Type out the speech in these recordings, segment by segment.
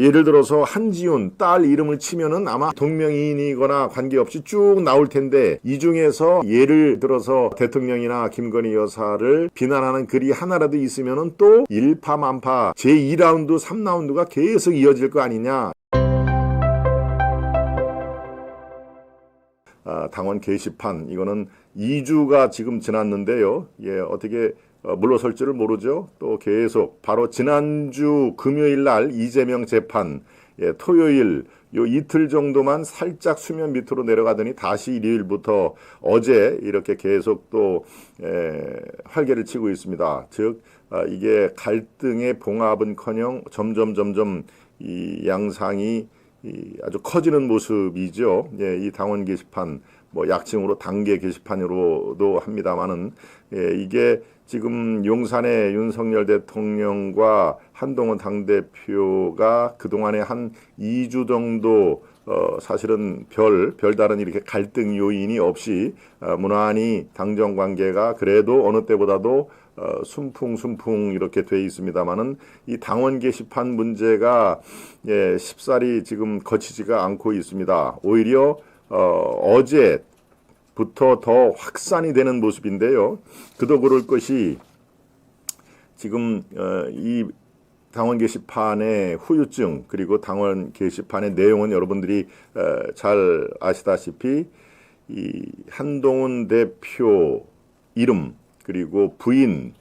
예를 들어서 한지훈 딸 이름을 치면은 아마 동명이인이거나 관계없이 쭉 나올 텐데 이 중에서 예를 들어서 대통령이나 김건희 여사를 비난하는 글이 하나라도 있으면은 또 일파만파 제2라운드, 3라운드가 계속 이어질 거 아니냐. 당원 게시판 이거는 2주가 지금 지났는데요. 어떻게 물러설지를 모르죠. 또 계속 바로 지난주 금요일 날 이재명 재판, 토요일 요 이틀 정도만 살짝 수면 밑으로 내려가더니 다시 일요일부터 어제 이렇게 계속 또 활개를 치고 있습니다. 즉 이게 갈등의 봉합은커녕 점점 이 양상이 아주 커지는 모습이죠. 이 당원 게시판, 뭐 약칭으로 당계 게시판으로도 합니다만은 이게 지금 용산의 윤석열 대통령과 한동훈 당대표가 그동안에 한 2주 정도 사실은 별다른 이렇게 갈등 요인이 없이 무난히 당정 관계가 그래도 어느 때보다도 순풍 이렇게 돼 있습니다만은 이 당원 게시판 문제가 쉽사리 지금 거치지가 않고 있습니다. 오히려 어제부터 더 확산이 되는 모습인데요. 그도 그럴 것이 지금 이 당원 게시판의 후유증 그리고 당원 게시판의 내용은 여러분들이 잘 아시다시피 이 한동훈 대표 이름 그리고 부인,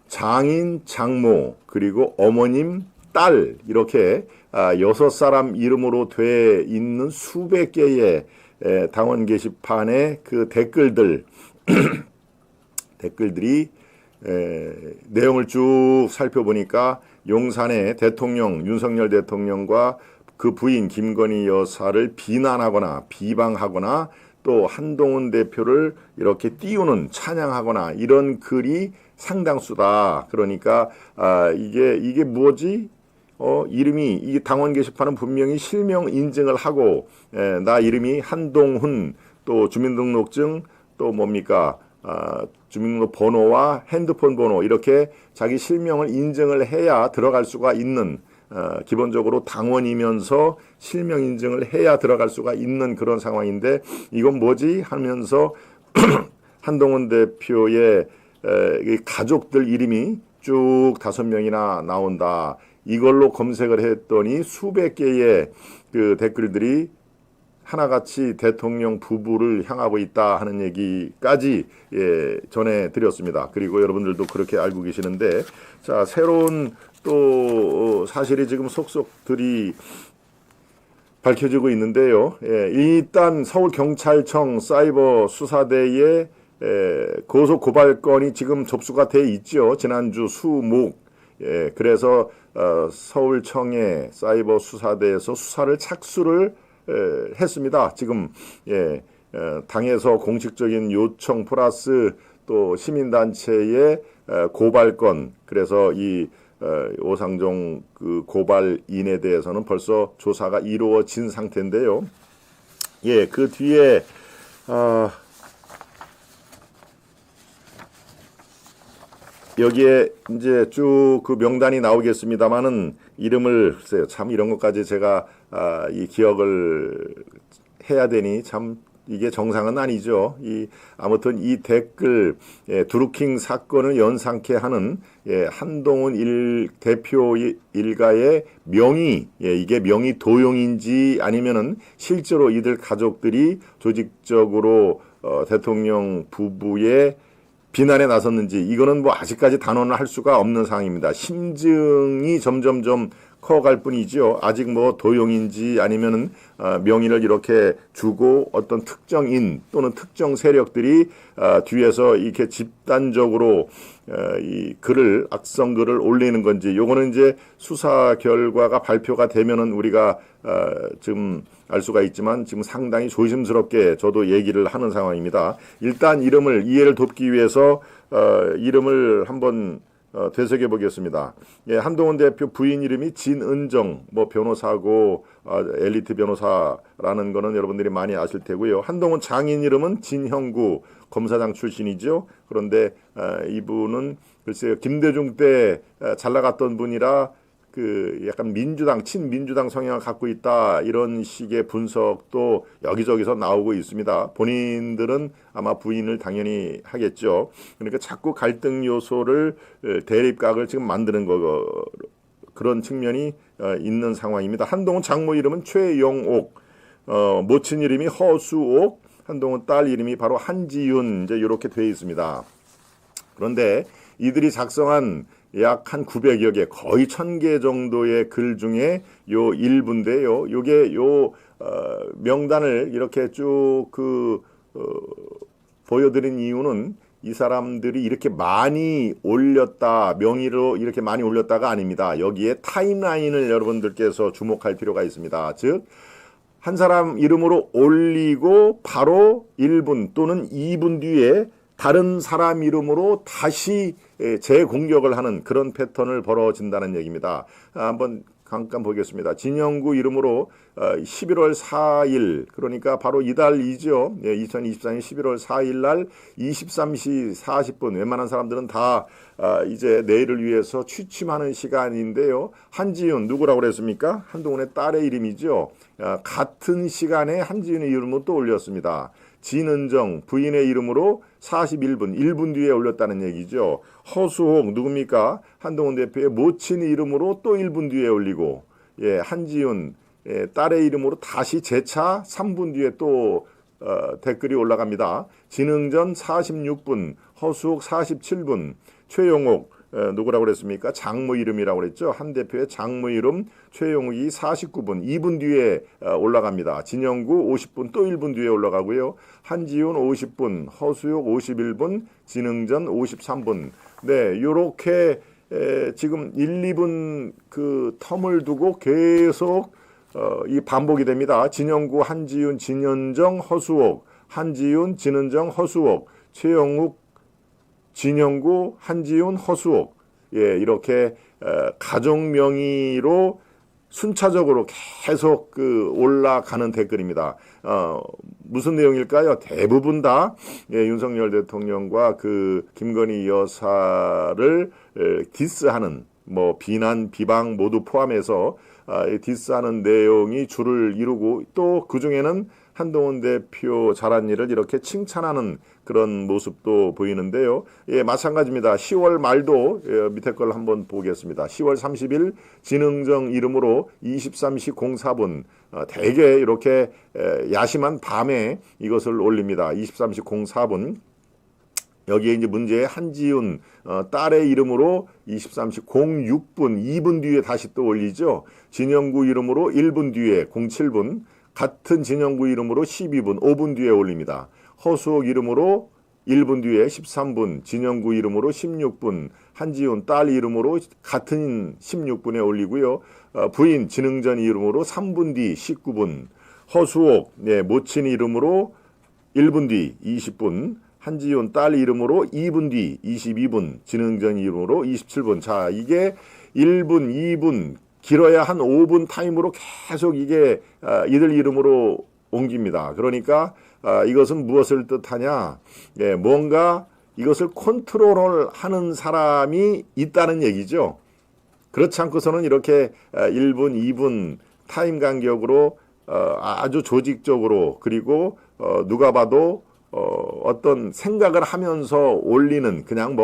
장인, 장모, 그리고 어머님, 딸 이렇게 6사람 이름으로 돼 있는 수백 개의 당원 게시판의 그 댓글들이 내용을 쭉 살펴보니까 용산의 대통령, 윤석열 대통령과 그 부인 김건희 여사를 비난하거나 비방하거나 또 한동훈 대표를 이렇게 띄우는 찬양하거나 이런 글이 상당수다. 그러니까 이게 뭐지? 이름이 이 당원 게시판은 분명히 실명 인증을 하고 나 이름이 한동훈 또 주민등록증 또 뭡니까? 주민등록 번호와 핸드폰 번호 이렇게 자기 실명을 인증을 해야 들어갈 수가 있는 기본적으로 당원이면서 실명 인증을 해야 들어갈 수가 있는 그런 상황인데 이건 뭐지 하면서 한동훈 대표의 가족들 이름이 쭉 5명이나 나온다. 이걸로 검색을 했더니 수백 개의 그 댓글들이 하나같이 대통령 부부를 향하고 있다 하는 얘기까지 전해드렸습니다. 그리고 여러분들도 그렇게 알고 계시는데 자 새로운 또 사실이 지금 속속들이 밝혀지고 있는데요. 일단 서울경찰청 사이버 수사대에 고소 고발건이 지금 접수가 돼 있죠. 지난주 수목. 그래서 서울청의 사이버 수사대에서 수사를 착수를 했습니다. 지금 당에서 공식적인 요청 플러스 또 시민단체의 고발건 그래서 이 오상종 그 고발인에 대해서는 벌써 조사가 이루어진 상태인데요. 그 뒤에 여기에 이제 쭉 그 명단이 나오겠습니다만은 이름을 글쎄요 참 이런 것까지 제가 이 기억을 해야 되니 참 이게 정상은 아니죠. 아무튼 이 댓글 드루킹 사건을 연상케 하는 한동훈 대표 일가의 명의 이게 명의 도용인지 아니면은 실제로 이들 가족들이 조직적으로 대통령 부부의 비난에 나섰는지 이거는 뭐 아직까지 단언을 할 수가 없는 상황입니다. 심증이 점점점 커갈 뿐이죠. 아직 뭐 도용인지 아니면은 명의를 이렇게 주고 어떤 특정인 또는 특정 세력들이 뒤에서 이렇게 집단적으로 이 글을 악성 글을 올리는 건지 요거는 이제 수사 결과가 발표가 되면은 우리가 지금 알 수가 있지만 지금 상당히 조심스럽게 저도 얘기를 하는 상황입니다. 일단 이해를 돕기 위해서 이름을 한번 되새겨 보겠습니다. 한동훈 대표 부인 이름이 진은정 뭐 변호사고 엘리트 변호사라는 거는 여러분들이 많이 아실 테고요. 한동훈 장인 이름은 진형구 검사장 출신이죠. 그런데 이분은 글쎄요 김대중 때 잘 나갔던 분이라 그 약간 민주당, 친민주당 성향을 갖고 있다 이런 식의 분석도 여기저기서 나오고 있습니다. 본인들은 아마 부인을 당연히 하겠죠. 그러니까 자꾸 갈등 요소를 대립각을 지금 만드는 거 그런 측면이 있는 상황입니다. 한동훈 장모 이름은 최영옥, 모친 이름이 허수옥, 한동훈 딸 이름이 바로 한지윤 이제 이렇게 되어 있습니다. 그런데 이들이 작성한 약 한 900여 개, 거의 1000개 정도의 글 중에 요 일부인데요. 요게 명단을 이렇게 쭉 보여드린 이유는 이 사람들이 이렇게 많이 올렸다, 명의로 이렇게 많이 올렸다가 아닙니다. 여기에 타임라인을 여러분들께서 주목할 필요가 있습니다. 즉, 한 사람 이름으로 올리고 바로 1분 또는 2분 뒤에 다른 사람 이름으로 다시 재공격을 하는 그런 패턴을 벌어진다는 얘기입니다. 한번 잠깐 보겠습니다. 진영구 이름으로 11월 4일 그러니까 바로 이달이죠. 2024년 11월 4일 날 23시 40분 웬만한 사람들은 다 이제 내일을 위해서 취침하는 시간인데요. 한지윤 누구라고 그랬습니까? 한동훈의 딸의 이름이죠. 같은 시간에 한지윤의 이름으로 또 올렸습니다. 진은정 부인의 이름으로 41분 1분 뒤에 올렸다는 얘기죠. 허수홍 누굽니까? 한동훈 대표의 모친 이름으로 또 1분 뒤에 올리고 한지윤 딸의 이름으로 다시 재차 3분 뒤에 또 댓글이 올라갑니다. 진흥전 46분 허수옥 47분 최영옥 누구라고 그랬습니까? 장모 이름이라고 그랬죠. 한 대표의 장모 이름 최영욱이 49분 2분 뒤에 올라갑니다. 진영구 50분 또 1분 뒤에 올라가고요. 한지훈 50분 허수욕 51분 진흥전 53분 네 요렇게 지금 1, 2분 그 텀을 두고 계속 이 반복이 됩니다. 진영구 한지훈 진현정 허수옥 한지훈 진은정 허수옥 최영욱 진영구, 한지훈, 허수옥 이렇게 가족 명의로 순차적으로 계속 올라가는 댓글입니다. 무슨 내용일까요? 대부분 다 윤석열 대통령과 김건희 여사를 디스하는 비난, 비방 모두 포함해서 디스하는 내용이 주를 이루고 또 그중에는 한동훈 대표 잘한 일을 이렇게 칭찬하는 그런 모습도 보이는데요. 마찬가지입니다. 10월 말도 밑에 걸 한번 보겠습니다. 10월 30일 진흥정 이름으로 23시 04분 대개 이렇게 야심한 밤에 이것을 올립니다. 23시 04분 여기에 이제 문제의 한지윤 딸의 이름으로 23시 06분 2분 뒤에 다시 또 올리죠. 진영구 이름으로 1분 뒤에 07분 같은 진영구 이름으로 12분 5분 뒤에 올립니다. 허수옥 이름으로 1분 뒤에 13분 진영구 이름으로 16분 한지훈 딸 이름으로 같은 16분에 올리고요. 부인 진흥전 이름으로 3분 뒤 19분 허수옥 모친 이름으로 1분 뒤 20분 한지훈 딸 이름으로 2분 뒤 22분 진흥전 이름으로 27분 자 이게 1분 2분 길어야 한 5분 타임으로 계속 이게 이들 이름으로 옮깁니다. 그러니까 이것은 무엇을 뜻하냐? 뭔가 이것을 컨트롤하는 사람이 있다는 얘기죠. 그렇지 않고서는 이렇게 1분, 2분 타임 간격으로 아주 조직적으로 그리고 누가 봐도 어떤 생각을 하면서 올리는 그냥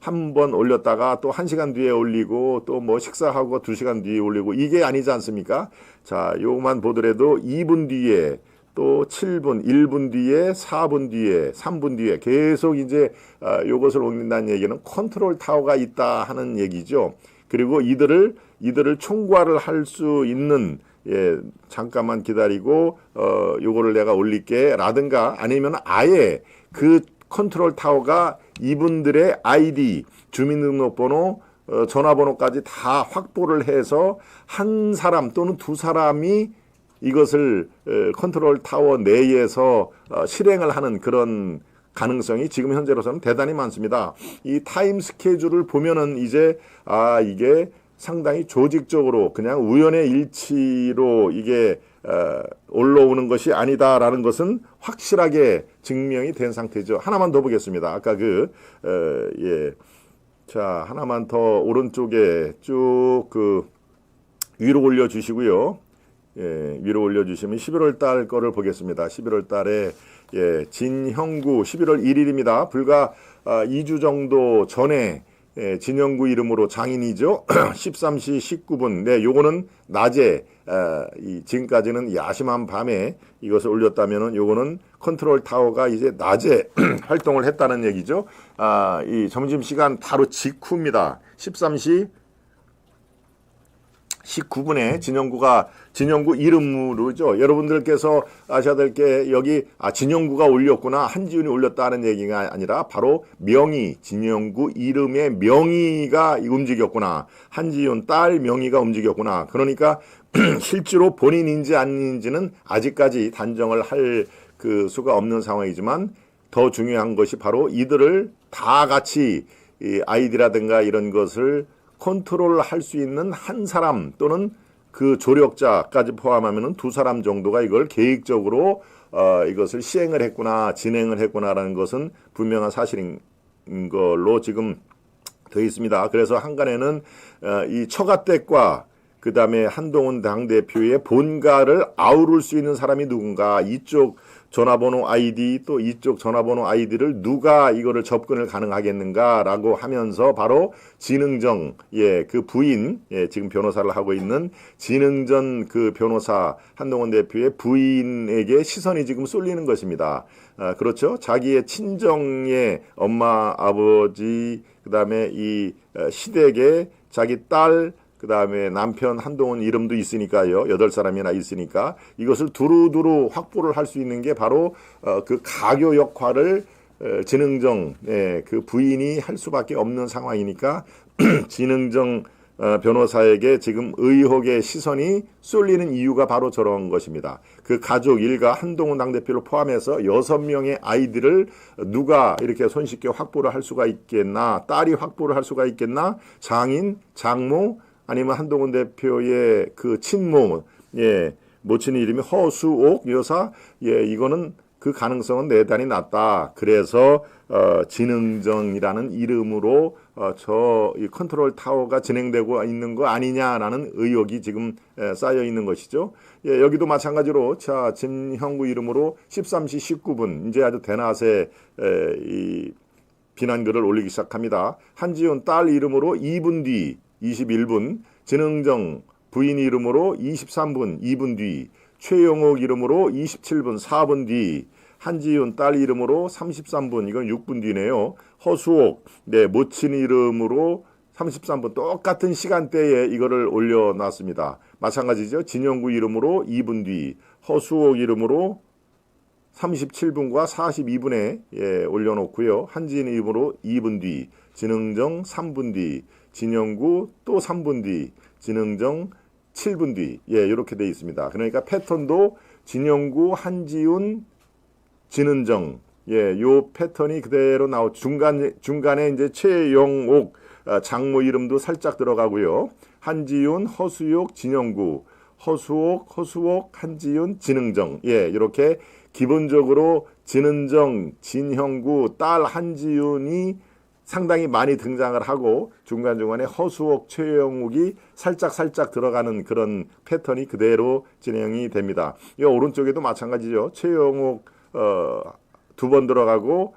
한 번 올렸다가 또 1시간 뒤에 올리고 또 식사하고 2시간 뒤에 올리고 이게 아니지 않습니까? 자, 요것만 보더라도 2분 뒤에 또 7분, 1분 뒤에 4분 뒤에 3분 뒤에 계속 이제 요것을 옮긴다는 얘기는 컨트롤 타워가 있다 하는 얘기죠. 그리고 이들을 총괄을 할 수 있는 잠깐만 기다리고 요거를 내가 올릴게 라든가 아니면 아예 그 컨트롤 타워가 이분들의 아이디, 주민등록번호, 전화번호까지 다 확보를 해서 한 사람 또는 두 사람이 이것을 컨트롤 타워 내에서 실행을 하는 그런 가능성이 지금 현재로서는 대단히 많습니다. 이 타임 스케줄을 보면은 이제 이게 상당히 조직적으로 그냥 우연의 일치로 이게 올라오는 것이 아니다라는 것은 확실하게 증명이 된 상태죠. 하나만 더 보겠습니다. 아까 자, 하나만 더 오른쪽에 쭉 위로 올려주시고요. 예, 위로 올려주시면 11월 달 거를 보겠습니다. 11월 달에 예, 진형구 11월 1일입니다. 불과 2주 정도 전에 예, 진형구 이름으로 장인이죠. 13시 19분. 네, 요거는 낮에 지금까지는 야심한 밤에 이것을 올렸다면은 요거는 컨트롤 타워가 이제 낮에 활동을 했다는 얘기죠. 이 점심시간 바로 직후입니다. 13시 19분에 진형구 이름으로죠. 여러분들께서 아셔야 될 게 여기 진형구가 올렸구나, 한지훈이 올렸다는 얘기가 아니라 바로 명의, 진형구 이름의 명의가 움직였구나, 한지훈 딸 명의가 움직였구나. 그러니까 실제로 본인인지 아닌지는 아직까지 단정을 할 그 수가 없는 상황이지만 더 중요한 것이 바로 이들을 다 같이 이 아이디라든가 이런 것을 컨트롤할 수 있는 한 사람 또는 그 조력자까지 포함하면 두 사람 정도가 이걸 계획적으로 이것을 시행을 했구나, 진행을 했구나라는 것은 분명한 사실인 걸로 지금 되어 있습니다. 그래서 한간에는 이 처가댁과 그 다음에 한동훈 당대표의 본가를 아우를 수 있는 사람이 누군가, 이쪽 전화번호 아이디 또 이쪽 전화번호 아이디를 누가 이거를 접근을 가능하겠는가라고 하면서 바로 진흥정, 예, 그 부인, 예, 지금 변호사를 하고 있는 진흥전 그 변호사 한동훈 대표의 부인에게 시선이 지금 쏠리는 것입니다. 그렇죠. 자기의 친정의 엄마, 아버지, 그 다음에 이 시댁의 자기 딸, 그 다음에 남편 한동훈 이름도 있으니까요. 8사람이나 있으니까 이것을 두루두루 확보를 할 수 있는 게 바로 그 가교 역할을 진흥정, 그 부인이 할 수밖에 없는 상황이니까 진흥정 변호사에게 지금 의혹의 시선이 쏠리는 이유가 바로 저런 것입니다. 그 가족 일가 한동훈 당대표를 포함해서 6명의 아이들을 누가 이렇게 손쉽게 확보를 할 수가 있겠나, 딸이 확보를 할 수가 있겠나, 장인, 장모, 아니면 한동훈 대표의 그 친모, 예, 모친의 이름이 허수옥 여사, 예, 이거는 그 가능성은 대단히 낮다. 그래서 진흥정이라는 이름으로 이 컨트롤 타워가 진행되고 있는 거 아니냐라는 의혹이 지금 쌓여 있는 것이죠. 예, 여기도 마찬가지로 자 진형구 이름으로 13시 19분 이제 아주 대낮에 이 비난글을 올리기 시작합니다. 한지훈 딸 이름으로 2분 뒤 21분, 진흥정 부인 이름으로 23분 2분 뒤, 최영옥 이름으로 27분 4분 뒤, 한지훈 딸 이름으로 33분, 이건 6분 뒤네요. 허수옥, 네, 모친 이름으로 33분, 똑같은 시간대에 이거를 올려놨습니다. 마찬가지죠. 진영구 이름으로 2분 뒤, 허수옥 이름으로 37분과 42분에 예, 올려놓고요. 한지훈 이름으로 2분 뒤, 진흥정 3분 뒤, 진영구 또 3분 뒤, 진흥정 7분 뒤, 예, 이렇게 돼 있습니다. 그러니까 패턴도 진영구, 한지훈, 진흥정, 예, 요 패턴이 그대로 중간에 이제 최영옥 장모 이름도 살짝 들어가고요. 한지훈, 허수옥, 진영구, 허수옥, 한지훈, 진흥정, 예, 이렇게 기본적으로 진흥정, 진형구, 딸 한지훈이 상당히 많이 등장을 하고 중간중간에 허수옥, 최영욱이 살짝 들어가는 그런 패턴이 그대로 진행이 됩니다. 이 오른쪽에도 마찬가지죠. 최영욱 2번 들어가고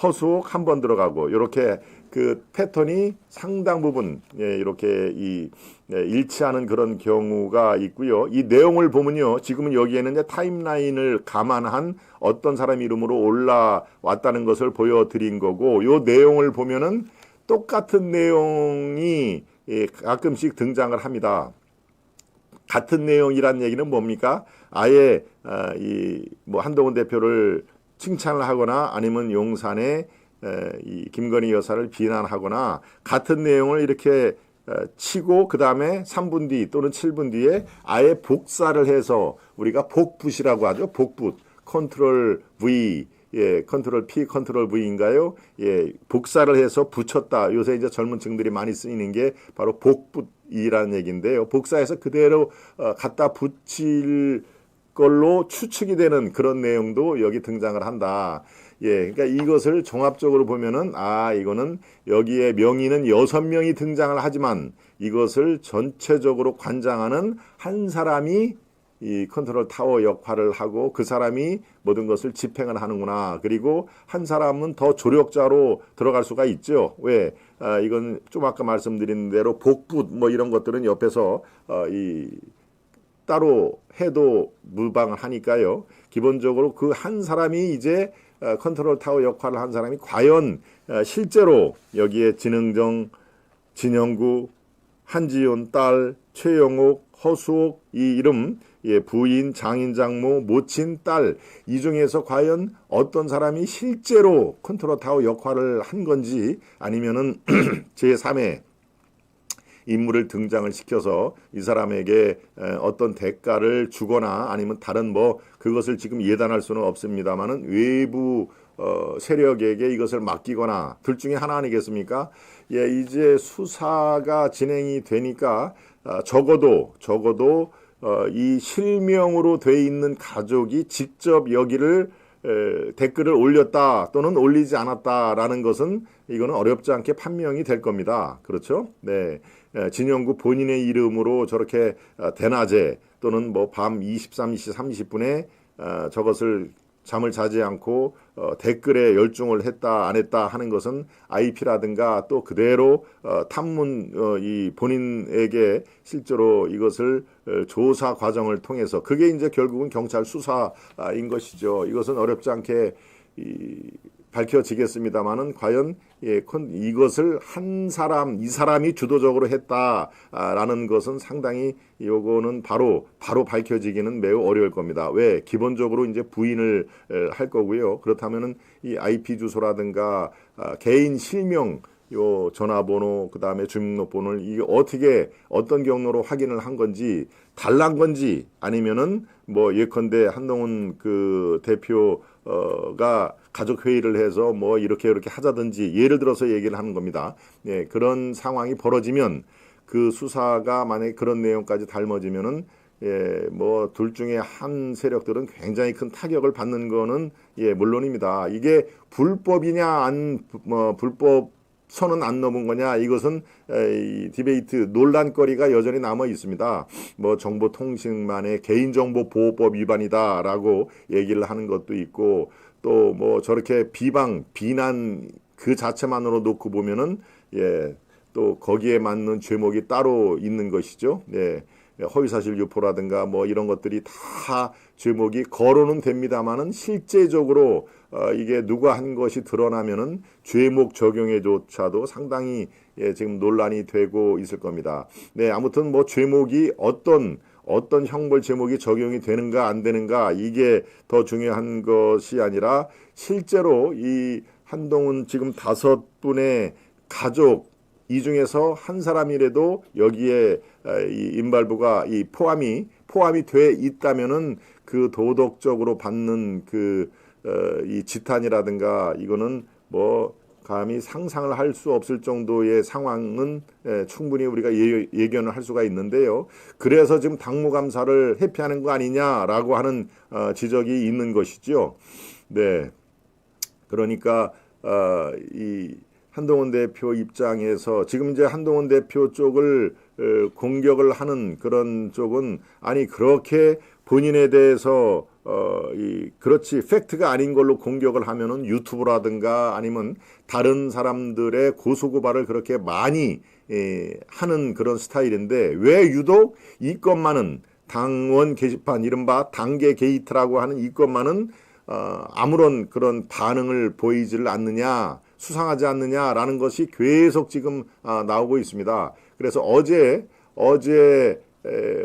허수옥 1번 들어가고 이렇게 그 패턴이 상당 부분 예, 이렇게 일치하는 그런 경우가 있고요. 이 내용을 보면요. 지금은 여기에는 이제 타임라인을 감안한 어떤 사람 이름으로 올라왔다는 것을 보여드린 거고, 이 내용을 보면은 똑같은 내용이 예, 가끔씩 등장을 합니다. 같은 내용이란 얘기는 뭡니까? 아예 뭐 한동훈 대표를 칭찬을 하거나 아니면 용산에 이 김건희 여사를 비난하거나 같은 내용을 이렇게 치고 그 다음에 3분 뒤 또는 7분 뒤에 아예 복사를 해서 우리가 복붙이라고 하죠. 복붙, 컨트롤 V, 예, 컨트롤 P, 컨트롤 V인가요? 예, 복사를 해서 붙였다. 요새 이제 젊은 층들이 많이 쓰이는 게 바로 복붙이라는 얘기인데요. 복사해서 그대로 갖다 붙일 걸로 추측이 되는 그런 내용도 여기 등장을 한다. 예, 그러니까 이것을 종합적으로 보면은 이거는 여기에 명의는 6명이 등장을 하지만 이것을 전체적으로 관장하는 한 사람이 이 컨트롤 타워 역할을 하고 그 사람이 모든 것을 집행을 하는구나. 그리고 한 사람은 더 조력자로 들어갈 수가 있죠. 왜? 이건 좀 아까 말씀드린 대로 복부 뭐 이런 것들은 옆에서 이 따로 해도 무방을 하니까요. 기본적으로 그 한 사람이 이제 컨트롤 타워 역할을 한 사람이 과연 실제로 여기에 진흥정, 진영구, 한지윤 딸, 최영옥, 허수옥 이 이름 부인, 장인, 장모, 모친, 딸 이 중에서 과연 어떤 사람이 실제로 컨트롤 타워 역할을 한 건지 아니면은 제3의 인물을 등장을 시켜서 이 사람에게 어떤 대가를 주거나 아니면 다른 뭐 그것을 지금 예단할 수는 없습니다만은 외부 세력에게 이것을 맡기거나 둘 중에 하나 아니겠습니까? 예, 이제 수사가 진행이 되니까 적어도 이 실명으로 돼 있는 가족이 직접 여기를 댓글을 올렸다 또는 올리지 않았다라는 것은 이거는 어렵지 않게 판명이 될 겁니다. 그렇죠? 네. 진영구 본인의 이름으로 저렇게 대낮에 또는 뭐 밤 23시 30분에 저것을 잠을 자지 않고 댓글에 열중을 했다 안 했다 하는 것은 IP라든가 또 그대로 탐문 이 본인에게 실제로 이것을 조사 과정을 통해서 그게 이제 결국은 경찰 수사인 것이죠. 이것은 어렵지 않게 밝혀지겠습니다만은 과연 이것을 이 사람이 주도적으로 했다라는 것은 상당히 요거는 바로 밝혀지기는 매우 어려울 겁니다. 왜? 기본적으로 이제 부인을 할 거고요. 그렇다면은 이 IP 주소라든가 개인 실명 요 전화번호 그다음에 주민등록번호를 이게 어떻게 어떤 경로로 확인을 한 건지 달란 건지 아니면은 뭐 예컨대 한동훈 그 대표가 가족 회의를 해서 뭐 이렇게 하자든지 예를 들어서 얘기를 하는 겁니다. 예, 그런 상황이 벌어지면 그 수사가 만약에 그런 내용까지 닮아지면은 뭐 둘 중에 한 세력들은 굉장히 큰 타격을 받는 거는 물론입니다. 이게 불법이냐 불법 선은 안 넘은 거냐 이것은 이 디베이트 논란거리가 여전히 남아 있습니다. 뭐 정보통신망의 개인정보보호법 위반이다라고 얘기를 하는 것도 있고 또 뭐 저렇게 비난 그 자체만으로 놓고 보면은 또 거기에 맞는 죄목이 따로 있는 것이죠. 허위사실 유포라든가 뭐 이런 것들이 다 죄목이 거론은 됩니다만은 실제적으로 이게 누가 한 것이 드러나면은 죄목 적용에조차도 상당히 지금 논란이 되고 있을 겁니다. 네, 아무튼 뭐 죄목이 어떤 형벌 제목이 적용이 되는가 안 되는가 이게 더 중요한 것이 아니라 실제로 이 한동훈 지금 5분의 가족 이 중에서 한 사람이라도 여기에 이 인발부가 이 포함이 돼 있다면은 그 도덕적으로 받는 이 지탄이라든가 이거는 뭐 감히 상상을 할 수 없을 정도의 상황은 충분히 우리가 예견을 할 수가 있는데요. 그래서 지금 당무감사를 회피하는 거 아니냐라고 하는 지적이 있는 것이죠. 네, 그러니까 이 한동훈 대표 입장에서 지금 이제 한동훈 대표 쪽을 공격을 하는 그런 쪽은 아니 그렇게 본인에 대해서 그렇지 팩트가 아닌 걸로 공격을 하면은 유튜브라든가 아니면 다른 사람들의 고소고발을 그렇게 많이 하는 그런 스타일인데 왜 유독 이 것만은 당원 게시판 이른바 당계 게이트라고 하는 이 것만은 아무런 그런 반응을 보이지를 않느냐 수상하지 않느냐라는 것이 계속 지금 나오고 있습니다. 그래서 어제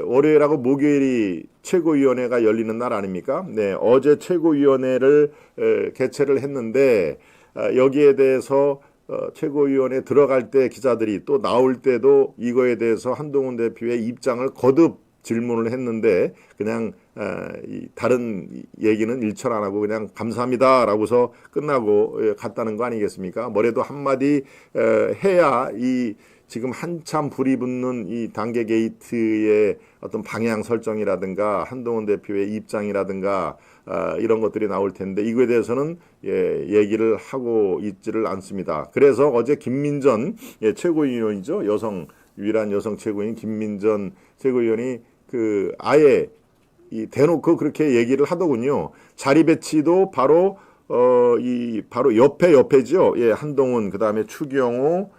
월요일하고 목요일이 최고위원회가 열리는 날 아닙니까? 네, 어제 최고위원회를 개최를 했는데 여기에 대해서 최고위원회 들어갈 때 기자들이 또 나올 때도 이거에 대해서 한동훈 대표의 입장을 거듭 질문을 했는데 그냥 다른 얘기는 일철 안 하고 그냥 감사합니다라고서 끝나고 갔다는 거 아니겠습니까? 뭐래도 한마디 해야 이 지금 한참 불이 붙는 이 단계 게이트의 어떤 방향 설정이라든가 한동훈 대표의 입장이라든가 이런 것들이 나올 텐데 이거에 대해서는 얘기를 하고 있지를 않습니다. 그래서 어제 김민전 최고위원이죠. 유일한 여성 최고위원 김민전 최고위원이 아예 대놓고 그렇게 얘기를 하더군요. 자리 배치도 바로 바로 옆에죠. 한동훈 그다음에 추경호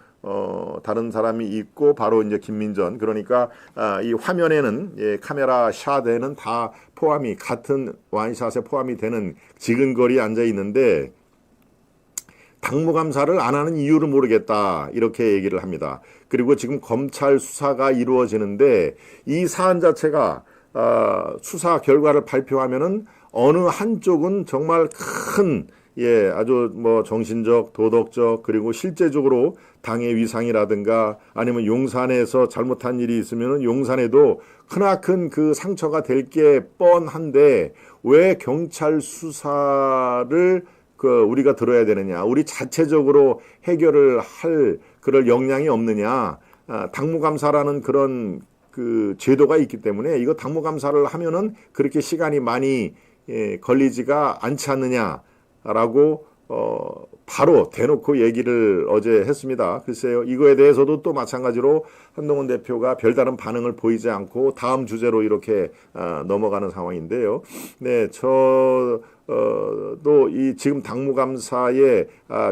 다른 사람이 있고 바로 이제 김민전. 그러니까 이 화면에는 카메라 샷에는 다 포함이 같은 와인샷에 포함이 되는 지근거리에 앉아 있는데 당무감사를 안 하는 이유를 모르겠다 이렇게 얘기를 합니다. 그리고 지금 검찰 수사가 이루어지는데 이 사안 자체가 수사 결과를 발표하면은 어느 한쪽은 정말 큰 아주 정신적, 도덕적 그리고 실제적으로 당의 위상이라든가 아니면 용산에서 잘못한 일이 있으면은 용산에도 크나큰 그 상처가 될 게 뻔한데 왜 경찰 수사를 우리가 들어야 되느냐? 우리 자체적으로 해결을 할 그럴 역량이 없느냐? 당무감사라는 그런 제도가 있기 때문에 이거 당무감사를 하면은 그렇게 시간이 많이 걸리지가 않지 않느냐라고 바로 대놓고 얘기를 어제 했습니다. 글쎄요, 이거에 대해서도 또 마찬가지로 한동훈 대표가 별다른 반응을 보이지 않고 다음 주제로 이렇게 넘어가는 상황인데요. 네, 또 이 지금 당무감사에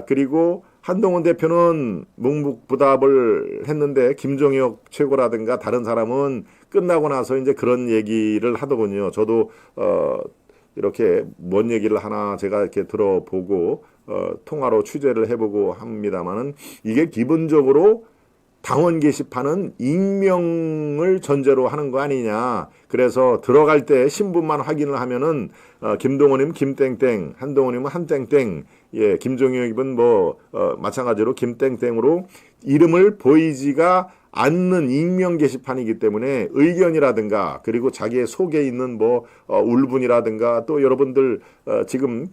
그리고 한동훈 대표는 묵묵부답을 했는데 김종혁 최고라든가 다른 사람은 끝나고 나서 이제 그런 얘기를 하더군요. 저도 이렇게 뭔 얘기를 하나 제가 이렇게 들어보고 통화로 취재를 해보고 합니다만은 이게 기본적으로 당원 게시판은 익명을 전제로 하는 거 아니냐. 그래서 들어갈 때 신분만 확인을 하면은 김동원이면 김땡땡, 한동훈이면 한땡땡, 김종혁이면 마찬가지로 김땡땡으로 이름을 보이지가 않는 익명 게시판이기 때문에 의견이라든가 그리고 자기의 속에 있는 울분이라든가 또 여러분들 지금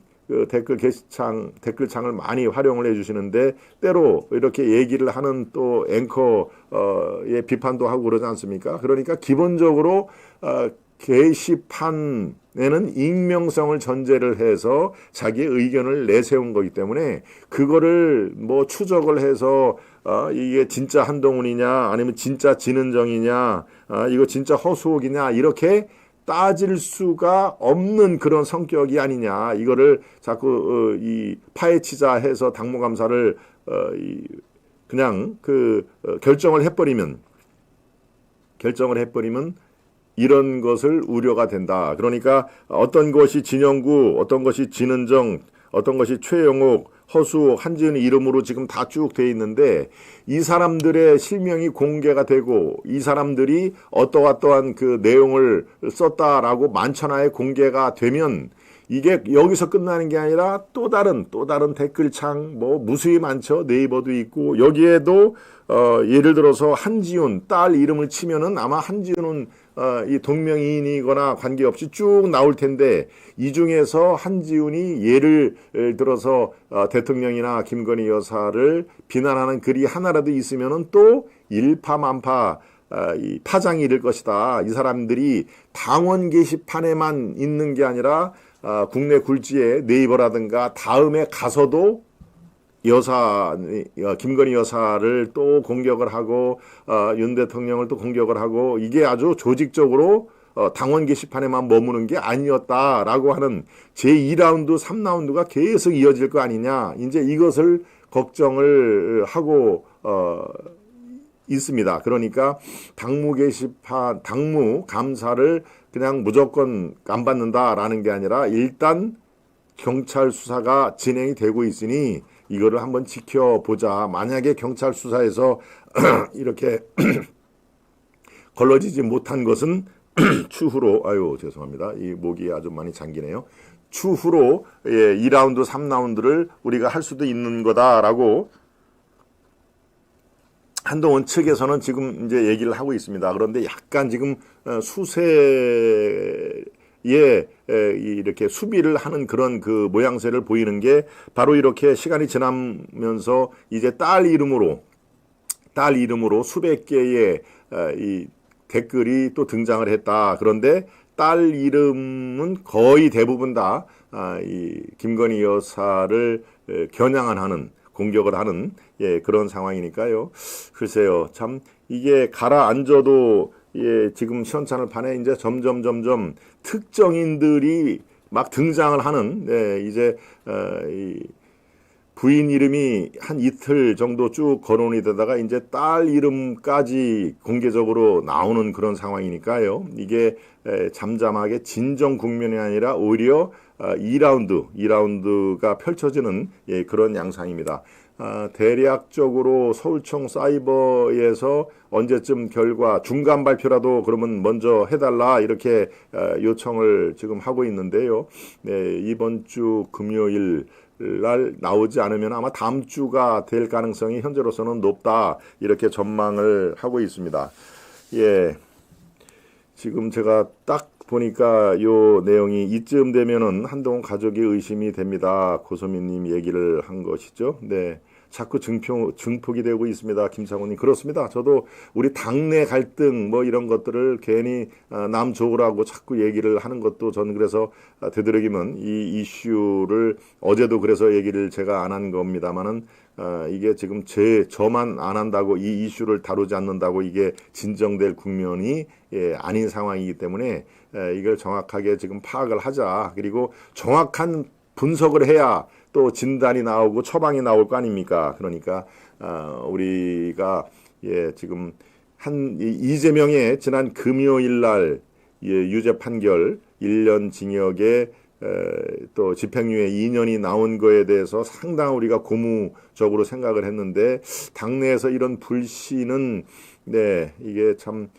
댓글창을 많이 활용을 해주시는데 때로 이렇게 얘기를 하는 또 앵커의 비판도 하고 그러지 않습니까? 그러니까 기본적으로 게시판에는 익명성을 전제를 해서 자기의 의견을 내세운 거기 때문에 그거를 추적을 해서 이게 진짜 한동훈이냐 아니면 진짜 진은정이냐 이거 진짜 허수옥이냐 이렇게 따질 수가 없는 그런 성격이 아니냐. 이거를 자꾸 파헤치자 해서 당무감사를 그냥 결정을 해버리면 이런 것을 우려가 된다. 그러니까 어떤 것이 진영구, 어떤 것이 진은정, 어떤 것이 최영옥, 허수옥, 한지은의 이름으로 지금 다 쭉 돼 있는데 이 사람들의 실명이 공개가 되고 이 사람들이 어떠한 그 내용을 썼다라고 만천하에 공개가 되면 이게 여기서 끝나는 게 아니라 또 다른 댓글창 무수히 많죠. 네이버도 있고 여기에도 예를 들어서 한지훈 딸 이름을 치면은 아마 한지훈은 이 동명이인이거나 관계없이 쭉 나올 텐데 이 중에서 한지훈이 예를 들어서 대통령이나 김건희 여사를 비난하는 글이 하나라도 있으면은 또 일파만파 이 파장이 일 것이다. 이 사람들이 당원 게시판에만 있는 게 아니라 국내 굴지에 네이버라든가 다음에 가서도 김건희 여사를 또 공격을 하고 윤 대통령을 또 공격을 하고 이게 아주 조직적으로 당원 게시판에만 머무는 게 아니었다라고 하는 제2라운드, 3라운드가 계속 이어질 거 아니냐. 이제 이것을 걱정을 하고 있습니다. 그러니까 당무 감사를 그냥 무조건 안 받는다라는 게 아니라 일단 경찰 수사가 진행이 되고 있으니 이거를 한번 지켜보자. 만약에 경찰 수사에서 이렇게 걸러지지 못한 것은 추후로 죄송합니다. 이 목이 아주 많이 잠기네요. 추후로 2라운드, 3라운드를 우리가 할 수도 있는 거다라고 한동훈 측에서는 지금 이제 얘기를 하고 있습니다. 그런데 약간 지금 수세에 이렇게 수비를 하는 그런 그 모양새를 보이는 게 바로 이렇게 시간이 지나면서 이제 딸 딸 이름으로 수백 개의 이 댓글이 또 등장을 했다. 그런데 딸 이름은 거의 대부분 다 이 김건희 여사를 겨냥하는 공격을 하는 그런 상황이니까요. 글쎄요, 참 이게 가라앉아도 지금 시원찮을 판에 이제 점점 특정인들이 막 등장을 하는 이제 이 부인 이름이 한 이틀 정도 쭉 거론이 되다가 이제 딸 이름까지 공개적으로 나오는 그런 상황이니까요. 이게 잠잠하게 진정 국면이 아니라 오히려 2라운드가 펼쳐지는 그런 양상입니다. 대략적으로 서울청 사이버에서 언제쯤 결과 중간 발표라도 그러면 먼저 해달라 이렇게 요청을 지금 하고 있는데요. 이번 주 금요일 날 나오지 않으면 아마 다음 주가 될 가능성이 현재로서는 높다 이렇게 전망을 하고 있습니다. 지금 제가 딱 보니까 요 내용이 이쯤 되면은 한동훈 가족이 의심이 됩니다. 고소민님 얘기를 한 것이죠. 자꾸 증폭이 되고 있습니다. 김상훈님. 그렇습니다. 저도 우리 당내 갈등 뭐 이런 것들을 괜히 남 좋으라고 자꾸 얘기를 하는 것도 저는 그래서 되도록이면 이 이슈를 어제도 그래서 얘기를 제가 안 한 겁니다만은 이게 지금 저만 안 한다고 이 이슈를 다루지 않는다고 이게 진정될 국면이 아닌 상황이기 때문에 이걸 정확하게 지금 파악을 하자. 그리고 정확한 분석을 해야 또 진단이 나오고 처방이 나올 거 아닙니까? 그러니까 우리가 지금 이재명의 지난 금요일 날 유죄 판결 1년 징역에 또 집행유예 2년이 나온 거에 대해서 상당히 우리가 고무적으로 생각을 했는데 당내에서 이런 불신은 이게 참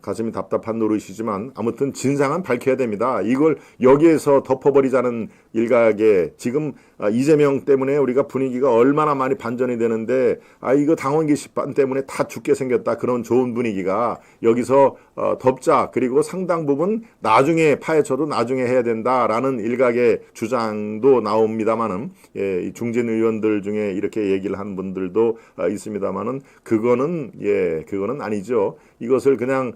가슴이 답답한 노릇이지만 아무튼 진상은 밝혀야 됩니다. 이걸 여기에서 덮어버리자는 일각에 지금 이재명 때문에 우리가 분위기가 얼마나 많이 반전이 되는데 이거 당원 게시판 때문에 다 죽게 생겼다 그런 좋은 분위기가 여기서 덮자. 그리고 상당 부분 나중에 파헤쳐도 나중에 해야 된다라는 일각의 주장도 나옵니다만은 중진 의원들 중에 이렇게 얘기를 한 분들도 있습니다만은 그거는 아니죠. 이것을 그냥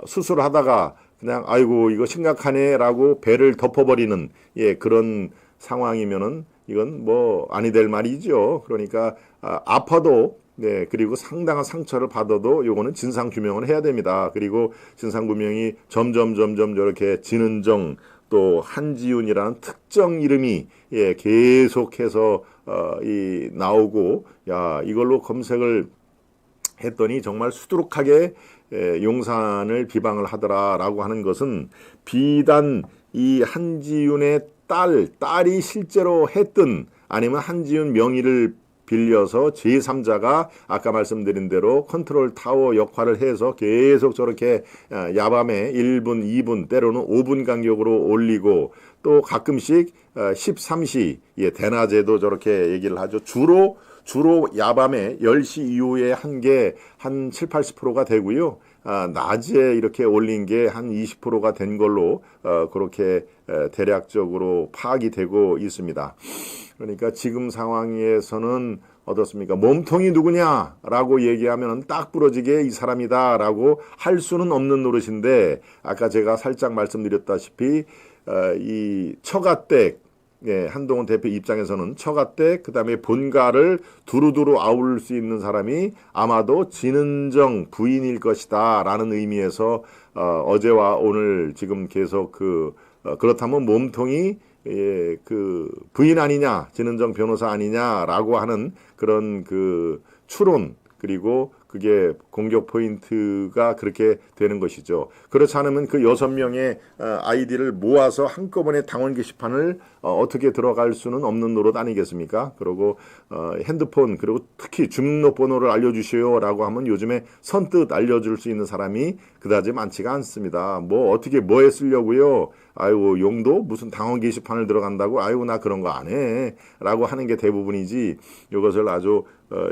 수술하다가 그냥 아이고 이거 심각하네라고 배를 덮어버리는 그런 상황이면은 이건 뭐 아니 될 말이죠. 그러니까 아파도 그리고 상당한 상처를 받아도 요거는 진상 규명을 해야 됩니다. 그리고 진상 규명이 점점 저렇게 진은정 또 한지훈이라는 특정 이름이 계속해서 나오고 이걸로 검색을 했더니 정말 수두룩하게 용산을 비방을 하더라라고 하는 것은 비단 이 한지훈의 딸이 실제로 했든 아니면 한지훈 명의를 빌려서 제3자가 아까 말씀드린 대로 컨트롤 타워 역할을 해서 계속 저렇게 야밤에 1분, 2분 때로는 5분 간격으로 올리고 또 가끔씩 13시 대낮에도 저렇게 얘기를 하죠. 주로 야밤에 10시 이후에 한 게 한 7, 80%가 되고요. 낮에 이렇게 올린 게 한 20%가 된 걸로 그렇게 대략적으로 파악이 되고 있습니다. 그러니까 지금 상황에서는 어떻습니까? 몸통이 누구냐라고 얘기하면 딱 부러지게 이 사람이다라고 할 수는 없는 노릇인데 아까 제가 살짝 말씀드렸다시피 이 처가댁 한동훈 대표 입장에서는 처가댁 그다음에 본가를 두루두루 아울 수 있는 사람이 아마도 진은정 부인일 것이다 라는 의미에서 어제와 오늘 지금 계속 그렇다면 몸통이 그 부인 아니냐 진은정 변호사 아니냐라고 하는 그런 추론 그리고 그게 공격 포인트가 그렇게 되는 것이죠. 그렇지 않으면 그 6명의 아이디를 모아서 한꺼번에 당원 게시판을 어떻게 들어갈 수는 없는 노릇 아니겠습니까? 그리고 핸드폰 그리고 특히 주민등록번호를 알려주시오라고 하면 요즘에 선뜻 알려줄 수 있는 사람이 그다지 많지가 않습니다. 뭐 쓰려고요? 아이고 용도 무슨 당원 게시판을 들어간다고 아이고 나 그런 거 안 해 라고 하는 게 대부분이지 이것을 아주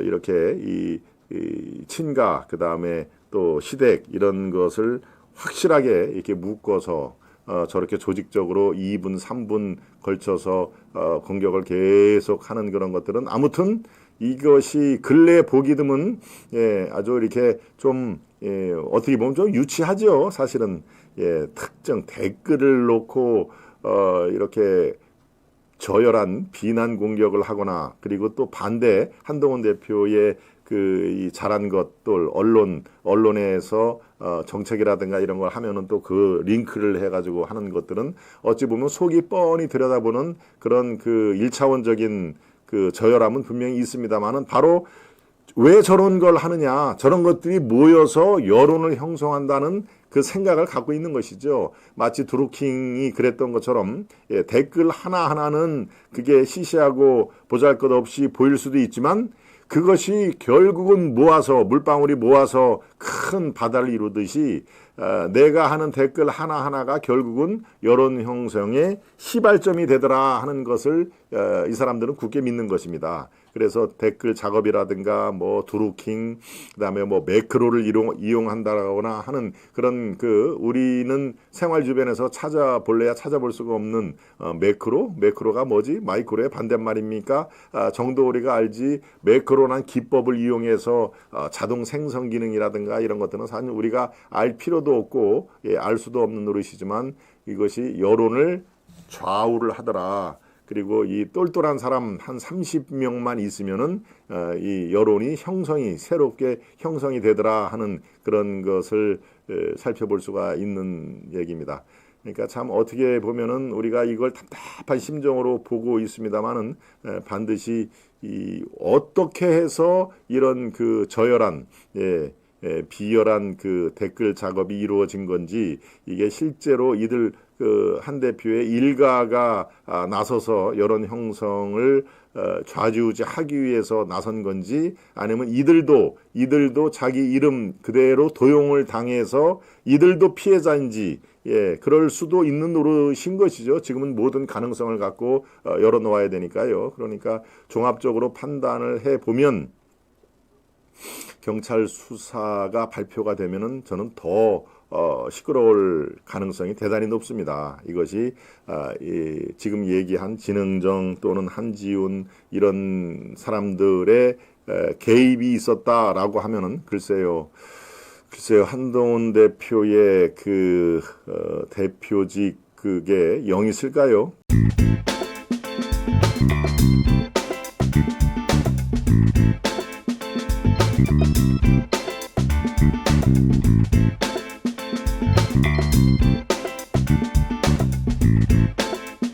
이렇게 이 친가 그다음에 또 시댁 이런 것을 확실하게 이렇게 묶어서 저렇게 조직적으로 2분 3분 걸쳐서 공격을 계속하는 그런 것들은 아무튼 이것이 근래 보기 드문 아주 이렇게 좀 어떻게 보면 좀 유치하죠. 사실은 특정 댓글을 놓고 이렇게 저열한 비난 공격을 하거나 그리고 또 반대 한동훈 대표의 이 잘한 것들 언론에서 정책이라든가 이런 걸 하면은 또 그 링크를 해가지고 하는 것들은 어찌 보면 속이 뻔히 들여다보는 그런 그 1차원적인 그 저열함은 분명히 있습니다만은 바로 왜 저런 걸 하느냐, 저런 것들이 모여서 여론을 형성한다는 그 생각을 갖고 있는 것이죠. 마치 드루킹이 그랬던 것처럼 댓글 하나하나는 그게 시시하고 보잘것없이 보일 수도 있지만 그것이 결국은 모아서 물방울이 모아서 큰 바다를 이루듯이 내가 하는 댓글 하나하나가 결국은 여론 형성의 시발점이 되더라 하는 것을 이 사람들은 굳게 믿는 것입니다. 그래서 댓글 작업이라든가 뭐 드루킹 그다음에 뭐 매크로를 이용한다거나 하는 그런 우리는 생활 주변에서 찾아볼래야 찾아볼 수가 없는 매크로가 뭐지? 마이크로의 반대말입니까? 정도 우리가 알지 매크로란 기법을 이용해서 자동 생성 기능이라든가 이런 것들은 사실 우리가 알 필요도 없고 알 수도 없는 노릇이지만 이것이 여론을 좌우를 하더라. 그리고 이 똘똘한 사람 한 30명만 있으면은 이 여론이 새롭게 형성이 되더라 하는 그런 것을 살펴볼 수가 있는 얘기입니다. 그러니까 참 어떻게 보면은 우리가 이걸 답답한 심정으로 보고 있습니다만은 반드시 어떻게 해서 이런 그 저열한 비열한 그 댓글 작업이 이루어진 건지 이게 실제로 이들 한 대표의 일가가 나서서 여론 형성을 좌지우지하기 위해서 나선 건지 아니면 이들도 자기 이름 그대로 도용을 당해서 이들도 피해자인지 그럴 수도 있는 노릇인 것이죠. 지금은 모든 가능성을 갖고 열어놓아야 되니까요. 그러니까 종합적으로 판단을 해보면 경찰 수사가 발표가 되면은 저는 더 시끄러울 가능성이 대단히 높습니다. 이것이 지금 얘기한 진흥정 또는 한지훈 이런 사람들의 개입이 있었다라고 하면은 글쎄요 한동훈 대표의 대표직 그게 영이 있을까요?